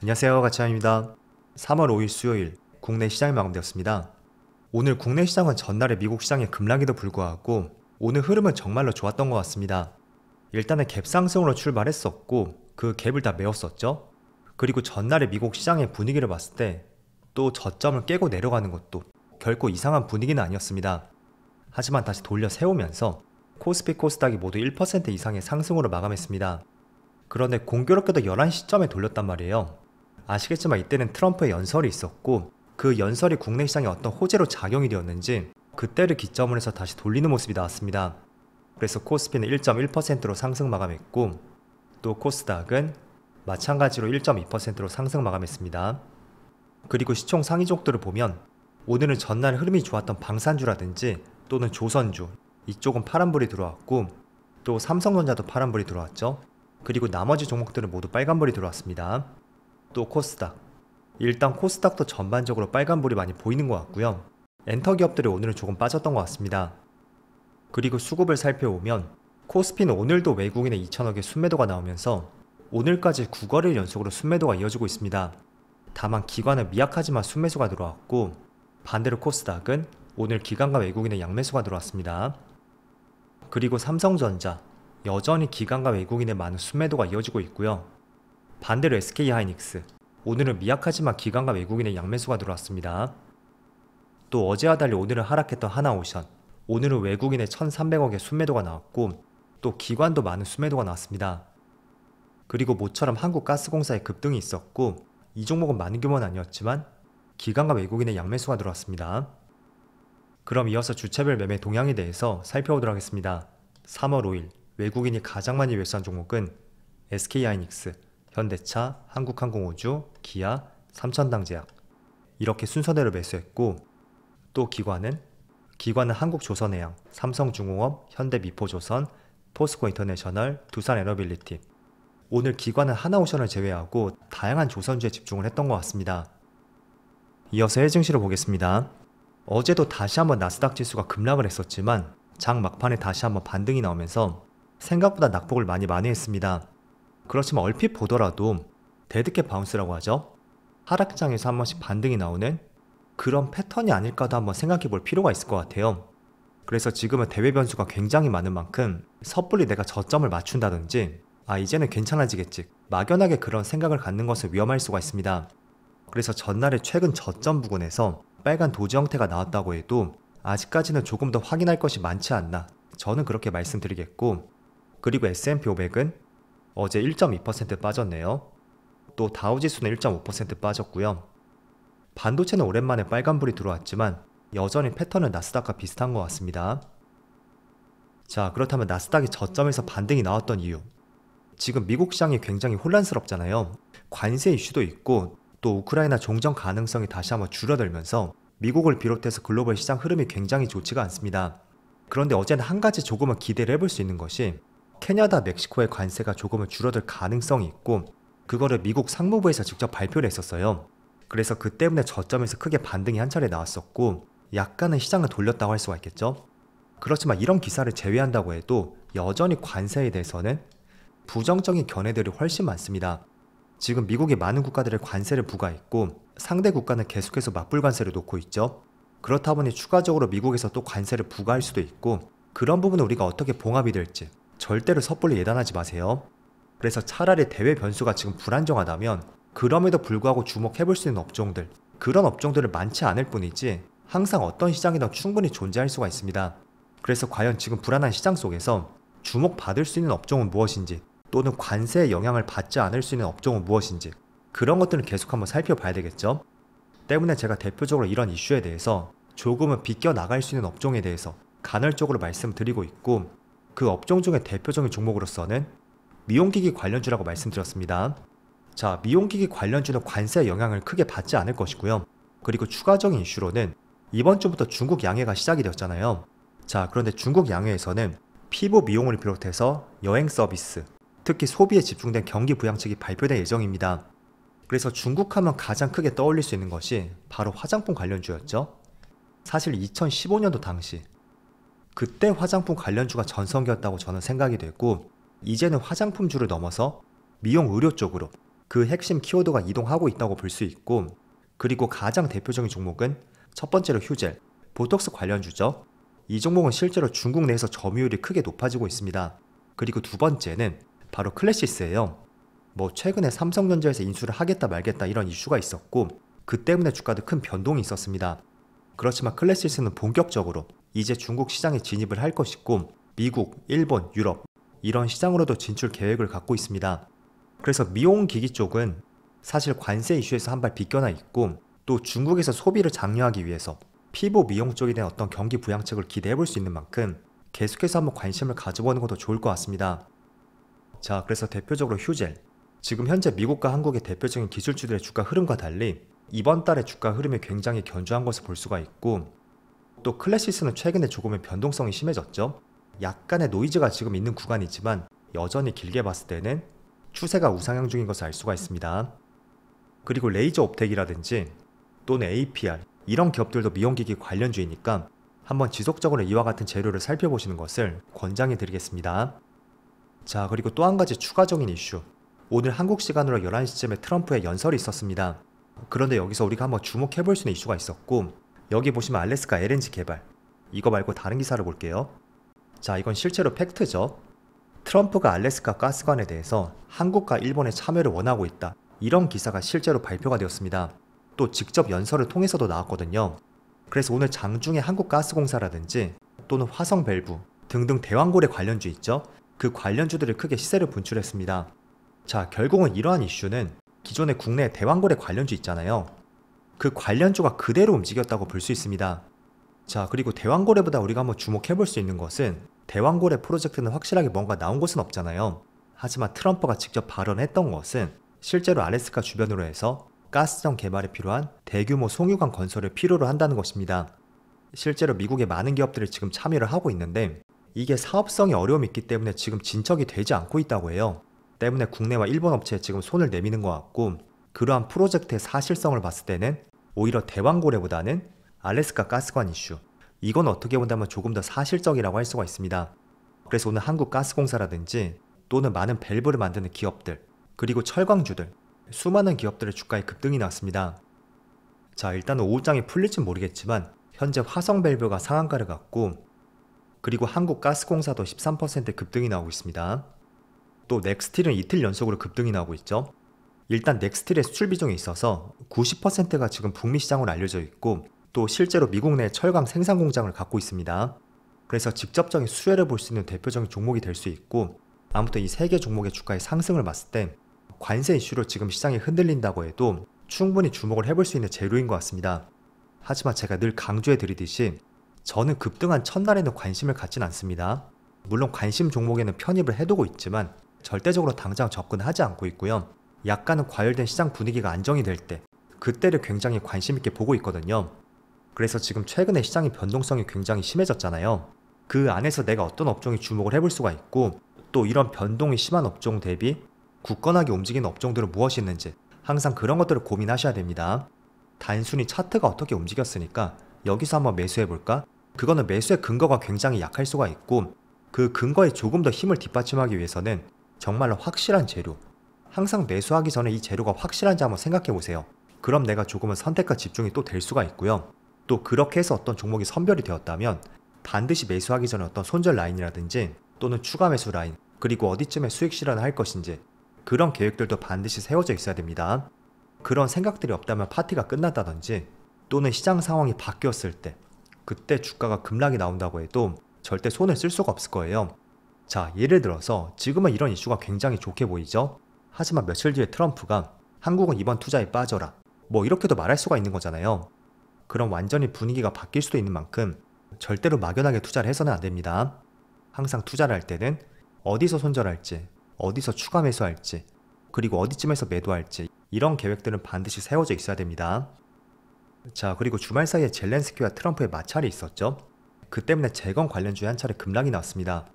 안녕하세요, 가치환입니다. 3월 5일 수요일 국내 시장이 마감되었습니다. 오늘 국내 시장은 전날의 미국 시장의 급락에도 불구하고 오늘 흐름은 정말로 좋았던 것 같습니다. 일단은 갭 상승으로 출발했었고 그 갭을 다 메웠었죠. 그리고 전날의 미국 시장의 분위기를 봤을 때 또 저점을 깨고 내려가는 것도 결코 이상한 분위기는 아니었습니다. 하지만 다시 돌려 세우면서 코스피 코스닥이 모두 1% 이상의 상승으로 마감했습니다. 그런데 공교롭게도 11시점에 돌렸단 말이에요. 아시겠지만 이때는 트럼프의 연설이 있었고 그 연설이 국내 시장에 어떤 호재로 작용이 되었는지 그때를 기점으로 해서 다시 돌리는 모습이 나왔습니다. 그래서 코스피는 1.1%로 상승 마감했고 또 코스닥은 마찬가지로 1.2%로 상승 마감했습니다. 그리고 시총 상위족들을 보면 오늘은 전날 흐름이 좋았던 방산주라든지 또는 조선주 이쪽은 파란불이 들어왔고 또 삼성전자도 파란불이 들어왔죠. 그리고 나머지 종목들은 모두 빨간불이 들어왔습니다. 또 코스닥, 일단 코스닥도 전반적으로 빨간불이 많이 보이는 것 같고요. 엔터 기업들이 오늘은 조금 빠졌던 것 같습니다. 그리고 수급을 살펴보면 코스피는 오늘도 외국인의 2천억의 순매도가 나오면서 오늘까지 9거래일 연속으로 순매도가 이어지고 있습니다. 다만 기관은 미약하지만 순매수가 들어왔고 반대로 코스닥은 오늘 기관과 외국인의 양매수가 들어왔습니다. 그리고 삼성전자, 여전히 기관과 외국인의 많은 순매도가 이어지고 있고요. 반대로 SK하이닉스, 오늘은 미약하지만 기관과 외국인의 양매수가 들어왔습니다. 또 어제와 달리 오늘은 하락했던 하나오션, 오늘은 외국인의 1,300억의 순매도가 나왔고 또 기관도 많은 순매도가 나왔습니다. 그리고 모처럼 한국가스공사의 급등이 있었고 이 종목은 많은 규모는 아니었지만 기관과 외국인의 양매수가 들어왔습니다. 그럼 이어서 주체별 매매 동향에 대해서 살펴보도록 하겠습니다. 3월 5일 외국인이 가장 많이 매수한 종목은 SK하이닉스, 현대차, 한국항공우주, 기아, 삼천당제약 이렇게 순서대로 매수했고 또 기관은 한국조선해양, 삼성중공업, 현대미포조선, 포스코인터내셔널, 두산에너빌리티 오늘 기관은 하나오션을 제외하고 다양한 조선주에 집중을 했던 것 같습니다. 이어서 해증시를 보겠습니다. 어제도 다시 한번 나스닥 지수가 급락을 했었지만 장 막판에 다시 한번 반등이 나오면서 생각보다 낙폭을 많이 만회했습니다. 그렇지만 얼핏 보더라도 데드캣 바운스라고 하죠. 하락장에서 한 번씩 반등이 나오는 그런 패턴이 아닐까도 한번 생각해 볼 필요가 있을 것 같아요. 그래서 지금은 대외 변수가 굉장히 많은 만큼 섣불리 내가 저점을 맞춘다든지 이제는 괜찮아지겠지 막연하게 그런 생각을 갖는 것은 위험할 수가 있습니다. 그래서 전날에 최근 저점 부근에서 빨간 도지 형태가 나왔다고 해도 아직까지는 조금 더 확인할 것이 많지 않나 저는 그렇게 말씀드리겠고 그리고 S&P 500은 어제 1.2% 빠졌네요. 또 다우지수는 1.5% 빠졌고요. 반도체는 오랜만에 빨간불이 들어왔지만 여전히 패턴은 나스닥과 비슷한 것 같습니다. 자, 그렇다면 나스닥이 저점에서 반등이 나왔던 이유, 지금 미국 시장이 굉장히 혼란스럽잖아요. 관세 이슈도 있고 또 우크라이나 종전 가능성이 다시 한번 줄어들면서 미국을 비롯해서 글로벌 시장 흐름이 굉장히 좋지가 않습니다. 그런데 어제는 한 가지 조금은 기대를 해볼 수 있는 것이 캐나다, 멕시코의 관세가 조금은 줄어들 가능성이 있고 그거를 미국 상무부에서 직접 발표를 했었어요. 그래서 그 때문에 저점에서 크게 반등이 한 차례 나왔었고 약간은 시장을 돌렸다고 할 수가 있겠죠. 그렇지만 이런 기사를 제외한다고 해도 여전히 관세에 대해서는 부정적인 견해들이 훨씬 많습니다. 지금 미국이 많은 국가들의 관세를 부과했고 상대 국가는 계속해서 맞불 관세를 놓고 있죠. 그렇다 보니 추가적으로 미국에서 또 관세를 부과할 수도 있고 그런 부분은 우리가 어떻게 봉합이 될지 절대로 섣불리 예단하지 마세요. 그래서 차라리 대외 변수가 지금 불안정하다면 그럼에도 불구하고 주목해볼 수 있는 업종들, 그런 업종들을 많지 않을 뿐이지 항상 어떤 시장이든 충분히 존재할 수가 있습니다. 그래서 과연 지금 불안한 시장 속에서 주목받을 수 있는 업종은 무엇인지 또는 관세의 영향을 받지 않을 수 있는 업종은 무엇인지 그런 것들은 계속 한번 살펴봐야 되겠죠. 때문에 제가 대표적으로 이런 이슈에 대해서 조금은 비껴나갈 수 있는 업종에 대해서 간헐적으로 말씀드리고 있고 그 업종 중에 대표적인 종목으로서는 미용기기 관련주라고 말씀드렸습니다. 자, 미용기기 관련주는 관세의 영향을 크게 받지 않을 것이고요. 그리고 추가적인 이슈로는 이번 주부터 중국 양해가 시작이 되었잖아요. 자, 그런데 중국 양해에서는 피부 미용을 비롯해서 여행 서비스, 특히 소비에 집중된 경기 부양책이 발표될 예정입니다. 그래서 중국 하면 가장 크게 떠올릴 수 있는 것이 바로 화장품 관련주였죠. 사실 2015년도 당시 그때 화장품 관련주가 전성기였다고 저는 생각이 되고 이제는 화장품주를 넘어서 미용 의료 쪽으로 그 핵심 키워드가 이동하고 있다고 볼 수 있고, 그리고 가장 대표적인 종목은 첫 번째로 휴젤, 보톡스 관련주죠. 이 종목은 실제로 중국 내에서 점유율이 크게 높아지고 있습니다. 그리고 두 번째는 바로 클래시스예요. 최근에 삼성전자에서 인수를 하겠다 말겠다 이런 이슈가 있었고, 그 때문에 주가도 큰 변동이 있었습니다. 그렇지만 클래시스는 본격적으로 이제 중국 시장에 진입을 할 것이고, 미국, 일본, 유럽 이런 시장으로도 진출 계획을 갖고 있습니다. 그래서 미용기기 쪽은 사실 관세 이슈에서 한 발 비껴나 있고, 또 중국에서 소비를 장려하기 위해서 피부 미용 쪽에 대한 어떤 경기 부양책을 기대해 볼 수 있는 만큼 계속해서 한번 관심을 가져보는 것도 좋을 것 같습니다. 자, 그래서 대표적으로 휴젤, 지금 현재 미국과 한국의 대표적인 기술주들의 주가 흐름과 달리 이번 달의 주가 흐름이 굉장히 견조한 것을 볼 수가 있고, 또 클래시스는 최근에 조금의 변동성이 심해졌죠. 약간의 노이즈가 지금 있는 구간이지만 여전히 길게 봤을 때는 추세가 우상향 중인 것을 알 수가 있습니다. 그리고 레이저 옵텍이라든지 또는 APR 이런 기업들도 미용기기 관련주이니까 한번 지속적으로 이와 같은 재료를 살펴보시는 것을 권장해 드리겠습니다. 자, 그리고 또 한 가지 추가적인 이슈, 오늘 한국 시간으로 11시쯤에 트럼프의 연설이 있었습니다. 그런데 여기서 우리가 한번 주목해 볼 수 있는 이슈가 있었고, 여기 보시면 알래스카 LNG 개발, 이거 말고 다른 기사를 볼게요. 자, 이건 실제로 팩트죠. 트럼프가 알래스카 가스관에 대해서 한국과 일본의 참여를 원하고 있다, 이런 기사가 실제로 발표가 되었습니다. 또 직접 연설을 통해서도 나왔거든요. 그래서 오늘 장중에 한국가스공사라든지 또는 화성밸브 등등 대왕고래 관련주 있죠. 그 관련주들이 크게 시세를 분출했습니다. 자, 결국은 이러한 이슈는 기존의 국내 대왕고래 관련주 있잖아요. 그 관련주가 그대로 움직였다고 볼 수 있습니다. 자, 그리고 대왕고래보다 우리가 한번 주목해 볼 수 있는 것은, 대왕고래 프로젝트는 확실하게 뭔가 나온 것은 없잖아요. 하지만 트럼프가 직접 발언했던 것은 실제로 알래스카 주변으로 해서 가스정 개발에 필요한 대규모 송유관 건설을 필요로 한다는 것입니다. 실제로 미국의 많은 기업들이 지금 참여를 하고 있는데, 이게 사업성이 어려움이 있기 때문에 지금 진척이 되지 않고 있다고 해요. 때문에 국내와 일본 업체에 지금 손을 내미는 것 같고, 그러한 프로젝트의 사실성을 봤을 때는 오히려 대왕고래보다는 알래스카 가스관 이슈, 이건 어떻게 본다면 조금 더 사실적이라고 할 수가 있습니다. 그래서 오늘 한국가스공사라든지 또는 많은 밸브를 만드는 기업들, 그리고 철광주들, 수많은 기업들의 주가에 급등이 났습니다. 자, 일단 오후장이 풀릴진 모르겠지만 현재 화성밸브가 상한가를 갔고, 그리고 한국가스공사도 13% 급등이 나오고 있습니다. 또 넥스틸은 이틀 연속으로 급등이 나오고 있죠. 일단 넥스틸의 수출 비중이 있어서 90%가 지금 북미 시장으로 알려져 있고, 또 실제로 미국 내 철강 생산 공장을 갖고 있습니다. 그래서 직접적인 수혜를 볼 수 있는 대표적인 종목이 될 수 있고, 아무튼 이 세 개 종목의 주가의 상승을 봤을 때 관세 이슈로 지금 시장이 흔들린다고 해도 충분히 주목을 해볼 수 있는 재료인 것 같습니다. 하지만 제가 늘 강조해 드리듯이 저는 급등한 첫날에는 관심을 갖진 않습니다. 물론 관심 종목에는 편입을 해두고 있지만 절대적으로 당장 접근하지 않고 있고요. 약간은 과열된 시장 분위기가 안정이 될 때, 그때를 굉장히 관심 있게 보고 있거든요. 그래서 지금 최근에 시장의 변동성이 굉장히 심해졌잖아요. 그 안에서 내가 어떤 업종에 주목을 해볼 수가 있고, 또 이런 변동이 심한 업종 대비 굳건하게 움직이는 업종들은 무엇이 있는지 항상 그런 것들을 고민하셔야 됩니다. 단순히 차트가 어떻게 움직였으니까 여기서 한번 매수해볼까? 그거는 매수의 근거가 굉장히 약할 수가 있고, 그 근거에 조금 더 힘을 뒷받침하기 위해서는 정말로 확실한 재료, 항상 매수하기 전에 이 재료가 확실한지 한번 생각해보세요. 그럼 내가 조금은 선택과 집중이 또 될 수가 있고요. 또 그렇게 해서 어떤 종목이 선별이 되었다면 반드시 매수하기 전에 어떤 손절 라인이라든지 또는 추가 매수 라인, 그리고 어디쯤에 수익 실현을 할 것인지 그런 계획들도 반드시 세워져 있어야 됩니다. 그런 생각들이 없다면 파티가 끝났다든지 또는 시장 상황이 바뀌었을 때 그때 주가가 급락이 나온다고 해도 절대 손을 쓸 수가 없을 거예요. 자, 예를 들어서 지금은 이런 이슈가 굉장히 좋게 보이죠? 하지만 며칠 뒤에 트럼프가 한국은 이번 투자에 빠져라, 이렇게도 말할 수가 있는 거잖아요. 그럼 완전히 분위기가 바뀔 수도 있는 만큼 절대로 막연하게 투자를 해서는 안 됩니다. 항상 투자를 할 때는 어디서 손절할지, 어디서 추가 매수할지, 그리고 어디쯤에서 매도할지 이런 계획들은 반드시 세워져 있어야 됩니다. 자, 그리고 주말 사이에 젤렌스키와 트럼프의 마찰이 있었죠. 그 때문에 재건 관련주에 한 차례 급락이 났습니다.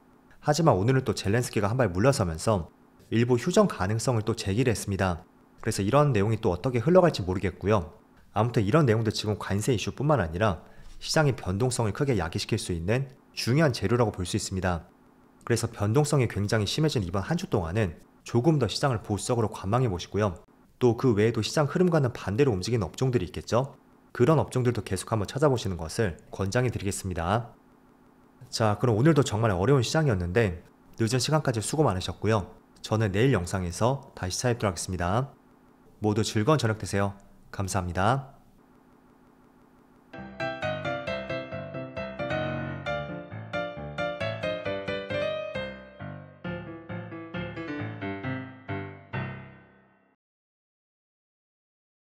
하지만 오늘은 또 젤렌스키가 한 발 물러서면서 일부 휴전 가능성을 또 제기를 했습니다. 그래서 이런 내용이 또 어떻게 흘러갈지 모르겠고요. 아무튼 이런 내용도 지금 관세 이슈뿐만 아니라 시장의 변동성을 크게 야기시킬 수 있는 중요한 재료라고 볼 수 있습니다. 그래서 변동성이 굉장히 심해진 이번 한 주 동안은 조금 더 시장을 보수적으로 관망해 보시고요. 또 그 외에도 시장 흐름과는 반대로 움직이는 업종들이 있겠죠? 그런 업종들도 계속 한번 찾아보시는 것을 권장해 드리겠습니다. 자, 그럼 오늘도 정말 어려운 시장이었는데 늦은 시간까지 수고 많으셨고요. 저는 내일 영상에서 다시 찾아뵙도록 하겠습니다. 모두 즐거운 저녁 되세요. 감사합니다.